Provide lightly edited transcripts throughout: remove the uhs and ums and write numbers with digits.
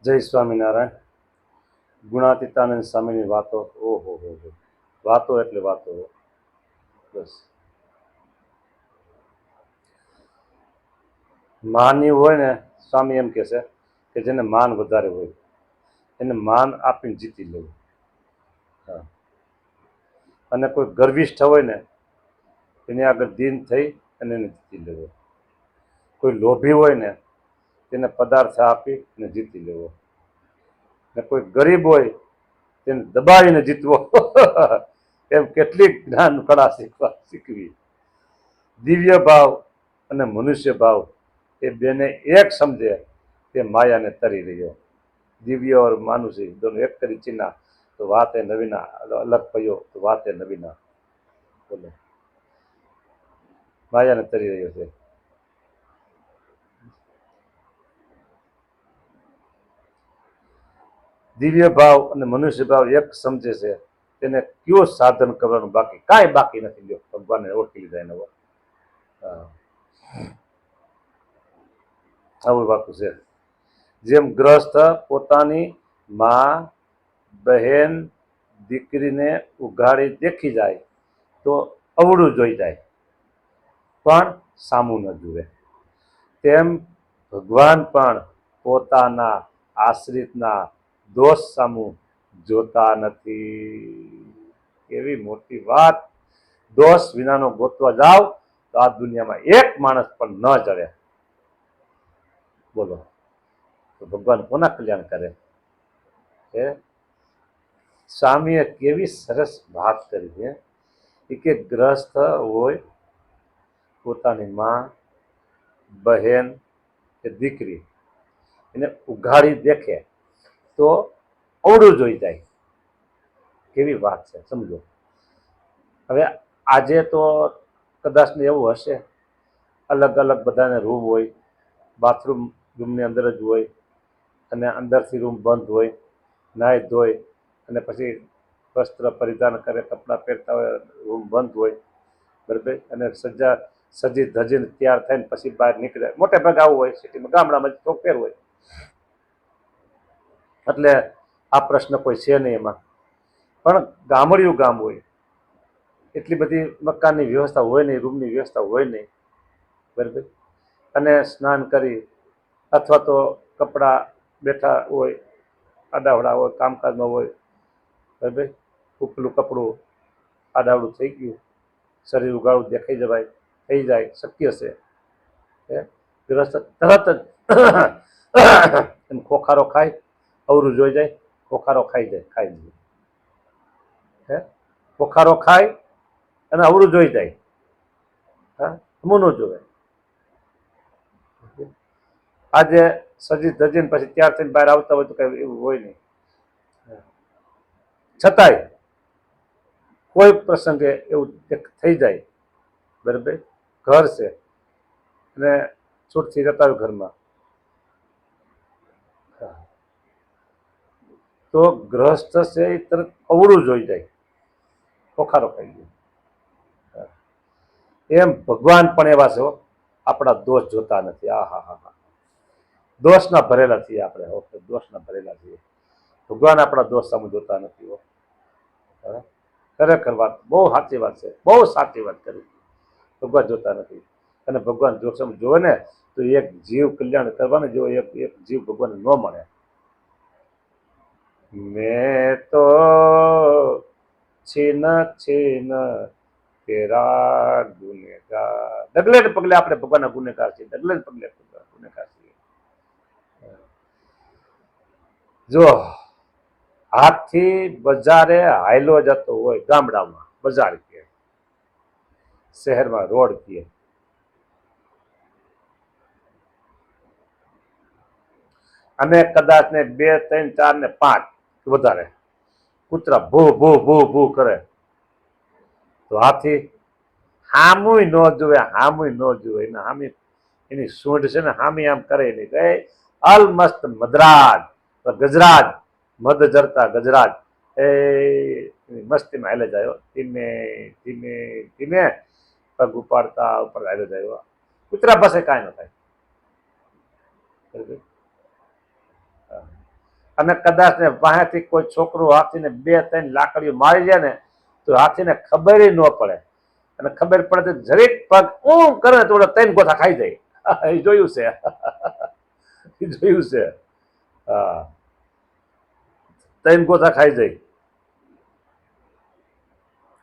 જય સ્વામિનારાયણ. ગુણાતીતાનંદ સ્વામીની વાતો, ઓહો હો હો, વાતો એટલે વાતો. બસ માનની હોય ને, સ્વામી એમ કહે છે કે જેને માન વધારે હોય એને માન આપીને જીતી લેવું. હા. અને કોઈ ગર્વિષ્ઠ હોય ને એની આગળ દીન થઈ અને એને જીતી લેવો. કોઈ લોભી હોય ને તેને પદાર્થ આપી અને જીતી લેવો. ને કોઈ ગરીબ હોય તેને દબાવીને જીતવો. એમ કેટલીક જ્ઞાન કળા શીખવી. દિવ્ય ભાવ અને મનુષ્ય ભાવ એ બેને એક સમજે તે માયાને તરી રહ્યો. દિવ્ય और मानुषी दोनों एक કરી ચીના તો વાત એ નવીના, અલગ પયો તો વાત એ નવીના. બોલો, માયાને તરી રહ્યો છે. દિવ્ય ભાવ અને મનુષ્ય ભાવ એક સમજે છે તેને કયો સાધન કરવાનું બાકી, કાંઈ બાકી નથી. લ્યો, ભગવાનને ઓળખી લીધા એને. આવું વાતું છે. જેમ ગ્રસ્થ પોતાની માં, બહેન, દીકરીને ઉઘાડી દેખી જાય તો અવળું જોઈ જાય પણ સામું ન જુએ, તેમ ભગવાન પણ પોતાના આશ્રિતના દોષ સામું જોતા નથી. એવી મોટી વાત. દોષ વિનાનો ગોતવા જાવ તો આ દુનિયામાં એક માણસ પણ ન જડે. બોલો, તો ભગવાન કોના કલ્યાણ કરે? એ સ્વામીએ કેવી સરસ વાત કરી છે. એ કે ગ્રસ્થ હોય, પોતાની માં, બહેન કે દીકરી એને ઉઘાડી દેખે તો અવળું જોઈ જાય. કેવી વાત છે, સમજો. હવે આજે તો કદાચ ને એવું હશે, અલગ અલગ બધાને રૂમ હોય, બાથરૂમ રૂમની અંદર જ હોય અને અંદરથી રૂમ બંધ હોય, નાહી ધોય અને પછી વસ્ત્ર પરિધાન કરે, કપડાં પહેરતા હોય, રૂમ બંધ હોય, બરાબર. અને સજી ધજીને તૈયાર થઈને પછી બહાર નીકળે. મોટે ભાગે આવું હોય સિટીમાં. ગામડામાં તો ફેર હોય. એટલે આ પ્રશ્ન કોઈ છે નહીં એમાં. પણ ગામડિયું ગામ હોય, એટલી બધી મકાનની વ્યવસ્થા હોય નહીં, રૂમની વ્યવસ્થા હોય નહીં, બરાબર. અને સ્નાન કરી અથવા તો કપડાં બેઠા હોય, આડાવડા હોય, કામકાજમાં હોય, બરાબર. ઉપલું કપડું આડાવડું થઈ ગયું, શરીર ઉગાડું દેખાઈ જવાય, થઈ જાય, શક્ય છે. તરત જ ખોખારો ખાય, અવરું જોઈ જાય, ખોખારો ખાઈ જાય. ખોખારો ખાય અને અવળું જોઈ જાય. હા, હમું ન જોવે. આજે સજી ધજીને પછી ત્યાર થઈને બહાર આવતા હોય તો કઈ એવું હોય નહીં. છતાંય કોઈ પ્રસંગે એવું થઈ જાય, બરાબર. ઘર છે અને છૂટથી જતા હોય ઘરમાં, તો ગ્રસ્ત છે એ તરત અવળું જોઈ જાય, ખોખારો ખાઈ ગયો. એમ ભગવાન પણ એવા છે, આપણા દોષ જોતા નથી. આ હા હા હા, દોષના ભરેલા છીએ આપણે. દોષના ભરેલા છીએ. ભગવાન આપણા દોષ સામે જોતા નથી. ખરેખર વાત બહુ સાચી વાત છે, બહુ સાચી વાત કરી. ભગવાન જોતા નથી. અને ભગવાન જોવે ને તો એક જીવ કલ્યાણ કરવાને જો એક જીવ ભગવાન ન મળે. મેં તો છીન છીન તેરા ગુનેગાર. ડગલે ને પગલે આપણે ભગવાનના ગુનેગાર છીએ. ડગલે ને પગલે ગુનેગાર છીએ. જો હાથથી બજારે હાયલો જતો હોય, ગામડામાં બજાર કે શહેરમાં રોડ કે, અને કદાચ ને 2, 3, 4 ને 5 વધારે કૂતરા ભૂ ભૂ ભૂ ભૂ કરે તો હાથી હામુય ન જોવે, હામુય ન જોવે. એને હામી એની સૂંઢ છે ને હામી આમ કરે નહીં. અલમસ્ત મદરાજ ગજરાજ, મદ જરતા ગજરાજ એ મસ્તીમાં હાલે જાય. ધીમે ધીમે ધીમે પગ ઉપાડતા ઉપર હાલે જાય. કૂતરા પાસે કાંઈ ન થાય. અને કદાચ ને વાહેથી કોઈ છોકરું હાથીને 2-3 લાકડીઓ મારી જાય ને તો હાથીને ખબર ન પડે, અને ખબર પડે તો જરીક પગ ઊં કરે ને તો 3 ગોથા ખાઈ જાય. એ જોયું છે. એ જોયું છે. હા, 3 ગોથા ખાઈ જાય.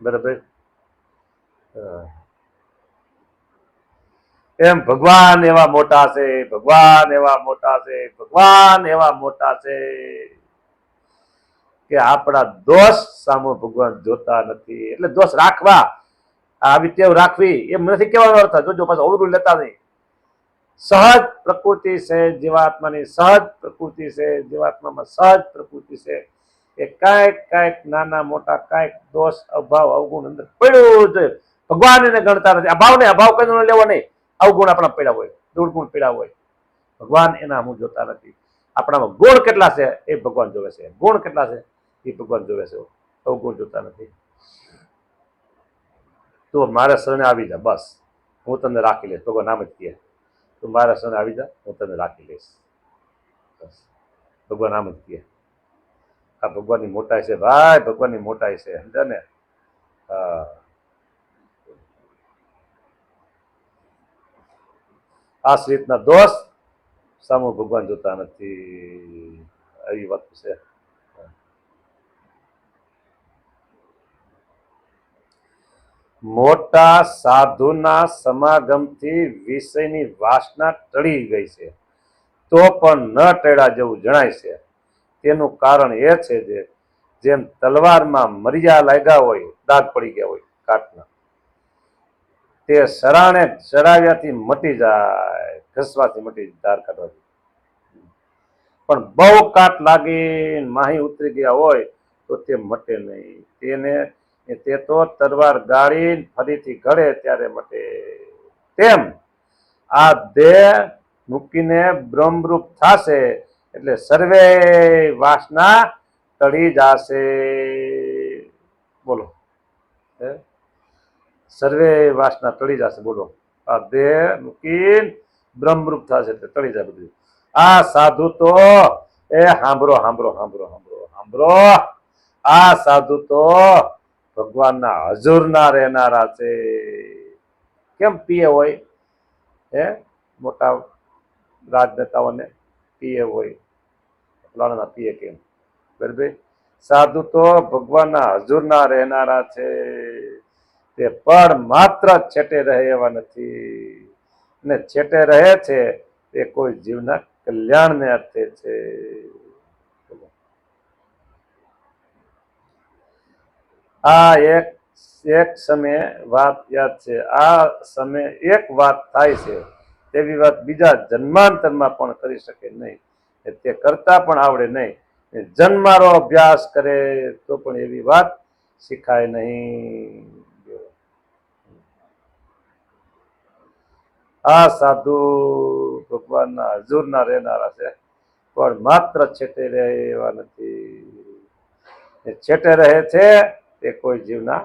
બરાબર. એમ ભગવાન એવા મોટા છે, ભગવાન એવા મોટા છે, ભગવાન એવા મોટા છે કે આપણા દોષ સામે ભગવાન જોતા નથી. એટલે દોષ રાખવા, આવી ટેવ રાખવી એમ નથી કહેવાનો અર્થ. જોજો પાછું અવરું લેતા નહીં. સહજ પ્રકૃતિ છે જીવાત્માની, સહજ પ્રકૃતિ છે જીવાત્મામાં, સહજ પ્રકૃતિ છે એ કાંઈક નાના મોટા કાંઈક દોષ અભાવ અવગુણ અંદર પડ્યું છે. ભગવાન એને ગણતા નથી. અભાવ ને અભાવ કઈ લેવો નહીં. અવગુણ આપણા પડ્યા હોય, દુર્ગુણ પડ્યા હોય, ભગવાન એના હું જોતા નથી. આપણામાં ગુણ કેટલા છે એ ભગવાન જોવે છે. ગુણ કેટલા છે એ ભગવાન જોવે છે. અવગુણ જોતા નથી. તો મારા શરણે આવી જા, બસ હું તમને રાખી લઈશ. ભગવાન નામ જ કહે, તું મારા શરણે આવી જા, હું તને રાખી લઈશ. બસ ભગવાન નામ જ કહે. આ ભગવાનની મોટાઈ છે ભાઈ, ભગવાનની મોટાઈ છે, સમજે ને? હા. આ રીતના દોષ સામુ ભગવાન જોતા નથી. એવી વાત છે. મોટા સાધુના સમાગમથી વિષયની વાસના ટળી ગઈ છે, તો પણ ન ટળ્યા જેવું જણાય છે. તેનું કારણ એ છે જે જેમ તલવારમાં મરિયા લાગ્યા હોય, દાગ પડી ગયા હોય કાટના, તે સરાણે ચડાવ્યાથી મટી જાય, ઘસવાથી મટી જાય, ધાર કાઢવાથી. પણ બહુ કાટ લાગી માહી ઉતરી ગયા હોય તો તે મટે નહીં. તે તો તલવાર ગાળી ફરીથી ઘડે ત્યારે મટે. તેમ આ દેહ મૂકીને બ્રહ્મરૂપ થશે એટલે સર્વે વાસના ટળી જશે. બોલો, સર્વે વાસના ટળી જશે. બોલો, આ દેહ મૂકીને બ્રહ્મરૂપ થશે એટલે ટળી જાય બધું. આ સાધુ તો સાંભળો સાંભળો સાંભળો સાંભળો સાંભળો, આ સાધુ તો ભગવાનના હજુરના રહેનારા છે. કેમ પીએ હોય? મોટા રાજનેતાઓને પીએ હોય, ફલાણા પીએ કેમ? બરાબર. સાધુ તો ભગવાનના હજુરના રહેનારા છે. તે પણ માત્ર છેટે રહે એવા નથી, ને છેટે રહે છે તે કોઈ જીવના કલ્યાણને અર્થે છે. આ એક સમયે વાત યાદ છે. આ સમયે એક વાત થાય છે તેવી વાત બીજા જન્માંતરમાં પણ કરી શકે નહીં. તે કરતા પણ આવડે નહીં. જન્મારો અભ્યાસ કરે તો પણ એવી વાત શીખાય નહીં. આ સાધુ ભગવાનના હજુરના રહેનારા છે, પણ માત્ર છેટે રહે એવા નથી. છેટે રહે છે તે કોઈ જીવના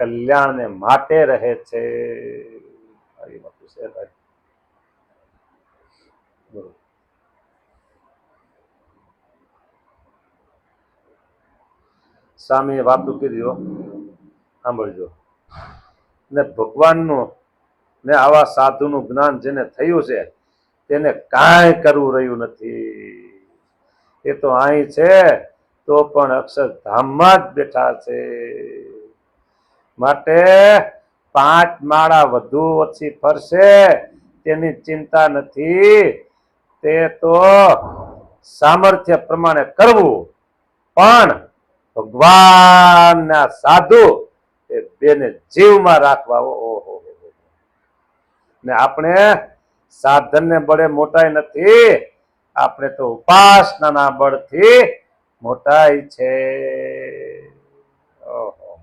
કલ્યાણને માટે રહે છે. આવી વાત છે ભાઈ. સ્વામીએ વાતું કીધી, સાંભળજો. ને ભગવાનનું ને આવા સાધુનું જ્ઞાન જેને થયું છે તેને કાંઈ કરવું રહ્યું નથી. એ તો અહીં છે તો પણ અક્ષરધામમાં જ બેઠા છે. માટે 5 માળા વધુ ઓછી ફરશે તેની ચિંતા નથી. તે તો સામર્થ્ય પ્રમાણે કરવું, પણ ભગવાનના સાધુ એ બેને જીવમાં રાખવા. ઓહો, ને આપણે સાધનને બળે મોટાઈ નથી, આપણે તો ઉપાસનાના બળથી મોટાઈ છે. ઓહો.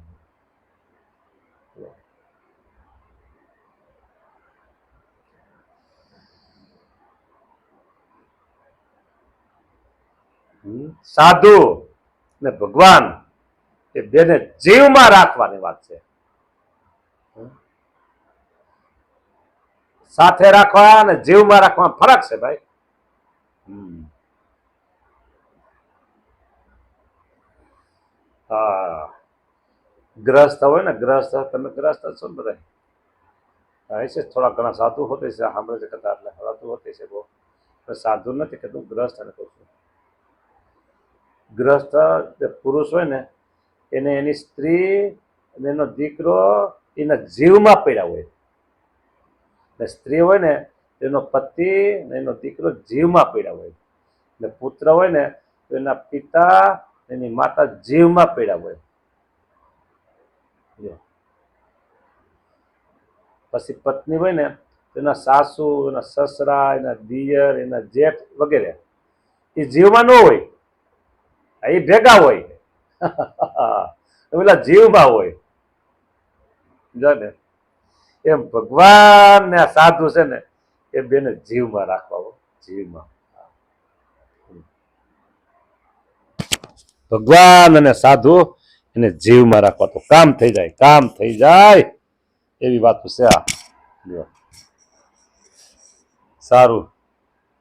સાધુ ને ભગવાન એ બેને જીવમાં રાખવાની વાત છે. સાથે રાખવા અને જીવમાં રાખવા ફરક છે ભાઈ. હા, ગ્રસ્ત હોય ને, ગ્રસ્ત તમે ગ્રસ્ત છો ને બધા, ऐसे થોડા ઘણા સાધુ હોતે છે, સાંભળે છે કથા એટલે સાધુ હોતે છે બહુ, સાધુ નથી કે તું ગ્રસ્ત અને કહું છું. ગ્રસ્ત જે પુરુષ હોય ને એને એની સ્ત્રી અને એનો દીકરો એના જીવમાં પડ્યા હોય, ને સ્ત્રી હોય ને એનો પતિ ને એનો દીકરો જીવમાં પડ્યા હોય, ને પુત્ર હોય ને તો એના પિતા એની માતા જીવમાં પડ્યા હોય. પછી પત્ની હોય ને તો એના સાસુ, એના સસરા, એના દિયર, એના જેઠ વગેરે એ જીવમાં ન હોય, એ ભેગા હોય. પેલા જીવમાં હોય. જો ને એમ ભગવાન ને આ સાધુ છે ને એ બેને જીવમાં રાખવા, જીવમાં. ભગવાન અને સાધુ એને જીવમાં રાખવા તો કામ થઈ જાય, કામ થઈ જાય એવી વાત છે આ. સારું,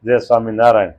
જય સ્વામિનારાયણ.